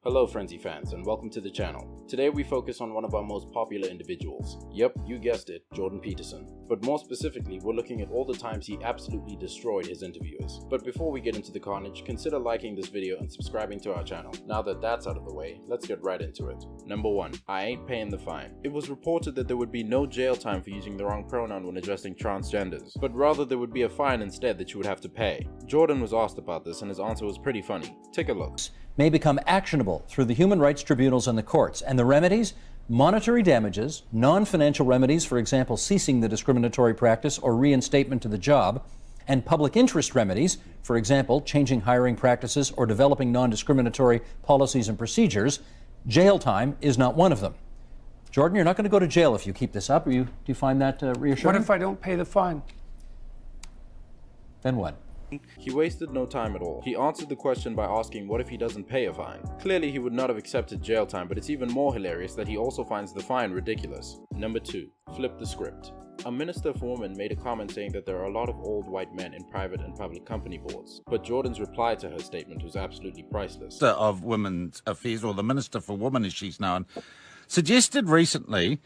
Hello Frenzy fans and welcome to the channel. Today we focus on one of our most popular individuals. Yep, you guessed it, Jordan Peterson. But more specifically, we're looking at all the times he absolutely destroyed his interviewers. But before we get into the carnage, consider liking this video and subscribing to our channel. Now that that's out of the way, let's get right into it. Number 1. I ain't paying the fine. It was reported that there would be no jail time for using the wrong pronoun when addressing transgenders, but rather there would be a fine instead that you would have to pay. Jordan was asked about this and his answer was pretty funny. Take a look. May become actionable through the human rights tribunals and the courts. And the remedies? Monetary damages, non-financial remedies, for example, ceasing the discriminatory practice or reinstatement to the job, and public interest remedies, for example, changing hiring practices or developing non-discriminatory policies and procedures. Jail time is not one of them. Jordan, you're not going to go to jail if you keep this up. Do you find that reassuring? What if I don't pay the fine? Then what? He wasted no time at all. He answered the question by asking what if he doesn't pay a fine. Clearly he would not have accepted jail time, but it's even more hilarious that he also finds the fine ridiculous. Number 2. Flip the script. A minister for women made a comment saying that there are a lot of old white men in private and public company boards, but Jordan's reply to her statement was absolutely priceless. Of Women's Affairs, or the Minister for Women as she's known, suggested recently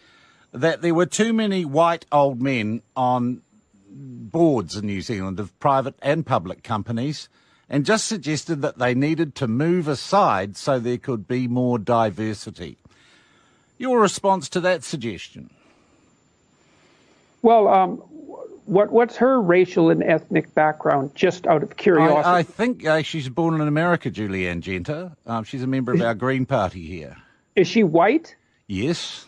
that there were too many white old men on boards in New Zealand of private and public companies, and just suggested that they needed to move aside so there could be more diversity. Your response to that suggestion? Well, what's her racial and ethnic background, just out of curiosity? I think she's born in America, Julianne Genter. She's a member of our Green Party here. Is she white? Yes.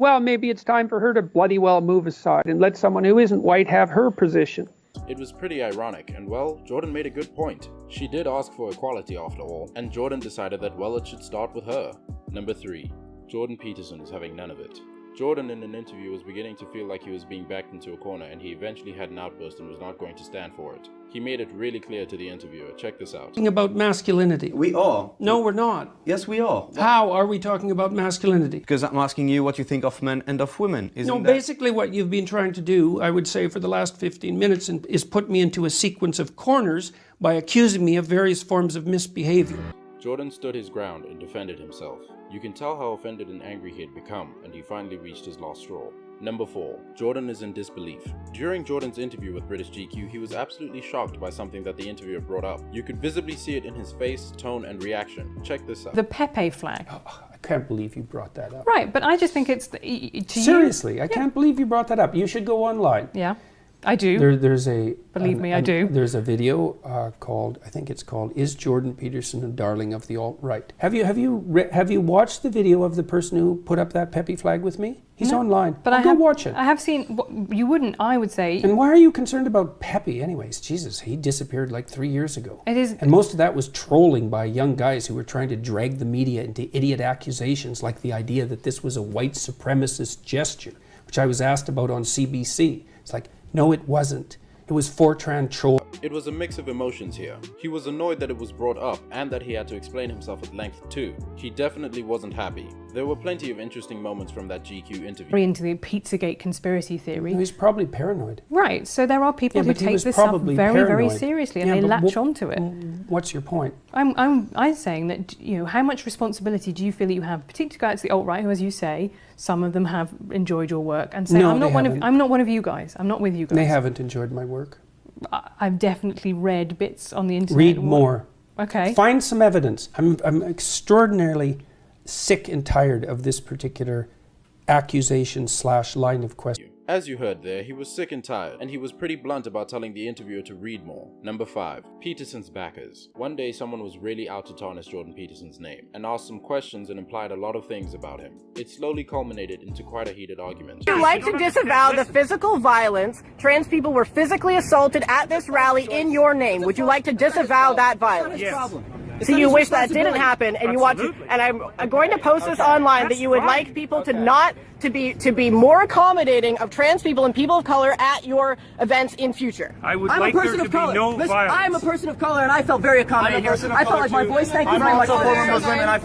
Well, maybe it's time for her to bloody well move aside and let someone who isn't white have her position. It was pretty ironic, and well, Jordan made a good point. She did ask for equality after all, and Jordan decided that well, it should start with her. Number 3. Jordan Peterson is having none of it. Jordan in an interview was beginning to feel like he was being backed into a corner, and he eventually had an outburst and was not going to stand for it. He made it really clear to the interviewer. Check this out. Talking about masculinity. We are. No, we're not. Yes, we are. How are we talking about masculinity? Because I'm asking you what you think of men and of women. No, basically what you've been trying to do, I would say for the last 15 minutes, is put me into a sequence of corners by accusing me of various forms of misbehavior. Jordan stood his ground and defended himself. You can tell how offended and angry he had become, and he finally reached his last straw. Number 4. Jordan is in disbelief. During Jordan's interview with British GQ, he was absolutely shocked by something that the interviewer brought up. You could visibly see it in his face, tone, and reaction. Check this out. The Pepe flag. Oh, I can't believe you brought that up. Right, but I just think it's... Seriously, I can't believe you brought that up. You should go online. Yeah, I do. Believe me, I do. There's a video called, I think it's called, "Is Jordan Peterson a Darling of the Alt-Right?" Have you watched the video of the person who put up that Pepe flag with me? He's online. But Go watch it. I have seen. You wouldn't, I would say. And why are you concerned about Pepe, anyways? Jesus, he disappeared like 3 years ago. It is, and most of that was trolling by young guys who were trying to drag the media into idiot accusations, like the idea that this was a white supremacist gesture, which I was asked about on CBC. It's like, no, it wasn't. It was Fortran troll. It was a mix of emotions here. He was annoyed that it was brought up and that he had to explain himself at length too. He definitely wasn't happy. There were plenty of interesting moments from that GQ interview. Into the Pizzagate conspircy theory. He's probably paranoid. Right, so there are people who take this stuff very, very seriously and they latch onto it. What's your point? I'm saying that, you know, how much responsibility do you feel that you have, particularly guys the alt-right, who, as you say, some of them have enjoyed your work, and say, no, I'm not one of you guys. I'm not with you guys. They haven't enjoyed my work. I've definitely read bits on the internet. Read more. Okay. Find some evidence. I'm extraordinarily sick and tired of this particular accusation / line of question. As you heard there, he was sick and tired, and he was pretty blunt about telling the interviewer to read more. Number 5. Peterson's backers. One day someone was really out to tarnish Jordan Peterson's name, and asked some questions and implied a lot of things about him. It slowly culminated into quite a heated argument. Would you like to disavow the physical violence? Trans people were physically assaulted at this rally in your name. Would you like to disavow that violence? Yes. So you wish that didn't happen, and you want to, and I'm going to post this online, that you would like people to not to be more accommodating of trans people and people of color at your events in future. I would like there to be no violence. I'm a person of color, and I felt very accommodating here. I felt like my voice. Thank you very much. I'm also former Muslim, and I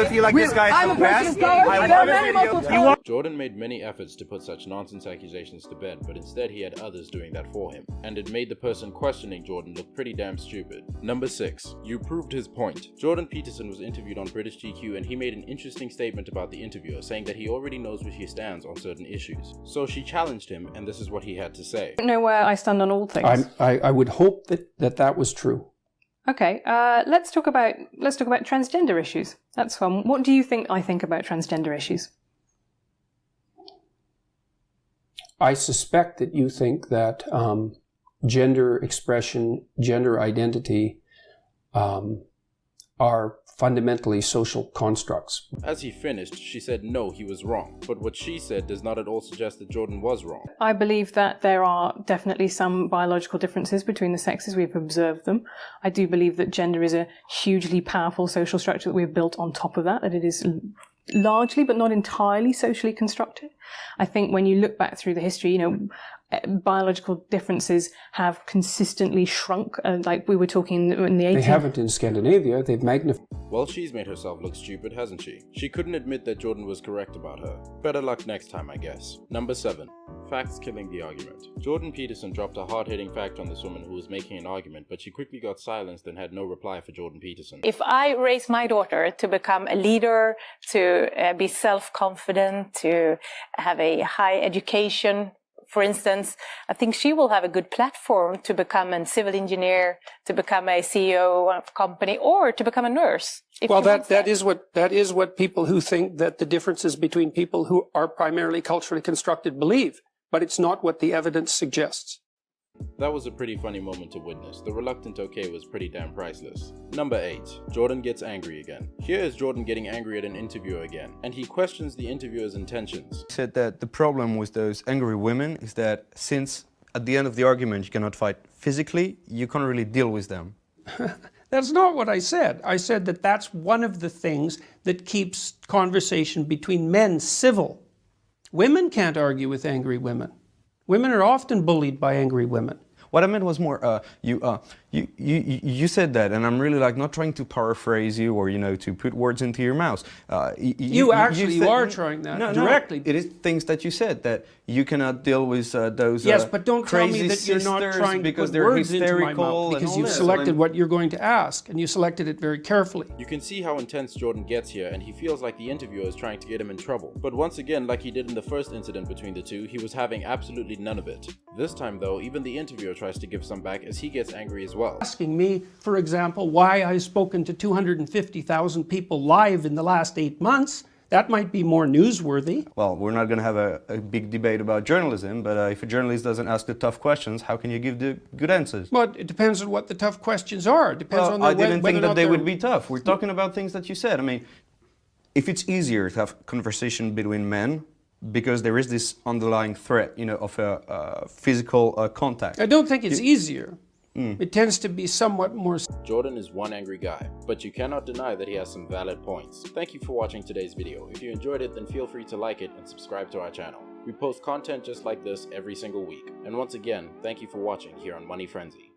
feel like this guy is I'm a person of color. There are many Muslims. Jordan made many efforts to put such nonsense accusations to bed, but instead he had others doing that for him, and it made the person questioning Jordan look pretty damn stupid. Number 6. You proved his point. Jordan Peterson was interviewed on British GQ and he made an interesting statement about the interviewer, saying that he already knows where she stands on certain issues. So she challenged him, and this is what he had to say. I don't know where I stand on all things. I would hope that was true. Okay, let's talk about transgender issues. That's fun. What do you think I think about transgender issues? I suspect that you think that gender expression, gender identity are fundamentally social constructs. As he finished, she said no, he was wrong. But what she said does not at all suggest that Jordan was wrong. I believe that there are definitely some biological differences between the sexes. We've observed them. I do believe that gender is a hugely powerful social structure that we've built on top of that it is largely, but not entirely, socially constructed. I think when you look back through the history, biological differences have consistently shrunk, like we were talking in the 18th. They haven't in Scandinavia. They've magnified. Well, she's made herself look stupid, hasn't she? She couldn't admit that Jordan was correct about her. Better luck next time, I guess. Number 7. Facts killing the argument. Jordan Peterson dropped a hard-hitting fact on this woman who was making an argument, but she quickly got silenced and had no reply for Jordan Peterson. If I raise my daughter to become a leader, to be self-confident, to have a high education, for instance, I think she will have a good platform to become a civil engineer, to become a CEO of a company, or to become a nurse. Well, that is what people who think that the differences between people who are primarily culturally constructed believe, but it's not what the evidence suggests. That was a pretty funny moment to witness. The reluctant okay was pretty damn priceless. Number 8. Jordan gets angry again. Here is Jordan getting angry at an interviewer again, and he questions the interviewer's intentions. He said that the problem with those angry women is that since at the end of the argument you cannot fight physically, you can't really deal with them. That's not what I said. I said that that's one of the things that keeps conversation between men civil. Women can't argue with angry women. Women are often bullied by angry women. What I meant was more, you said that, and I'm really not trying to paraphrase you or, to put words into your mouth. You are trying that directly. No, it is things that you said, that you cannot deal with those yes, but don't tell me crazy that you're not trying to put words into my mouth, because you've selected what you're going to ask, and you selected it very carefully. You can see how intense Jordan gets here, and he feels like the interviewer is trying to get him in trouble. But once again, like he did in the first incident between the two, he was having absolutely none of it. This time though, even the interviewer tries to give some back as he gets angry as well. Asking me, for example, why I've spoken to 250,000 people live in the last 8 months, that might be more newsworthy. Well, we're not going to have a big debate about journalism, but if a journalist doesn't ask the tough questions, how can you give the good answers? Well, it depends on what the tough questions are. It depends on I didn't think that they would be tough. We're talking about things that you said. I mean, if it's easier to have conversation between men, because there is this underlying threat, of a physical contact. I don't think it's easier. It tends to be somewhat more... Jordan is one angry guy, but you cannot deny that he has some valid points. Thank you for watching today's video. If you enjoyed it, then feel free to like it and subscribe to our channel. We post content just like this every single week. And once again, thank you for watching here on Money Frenzy.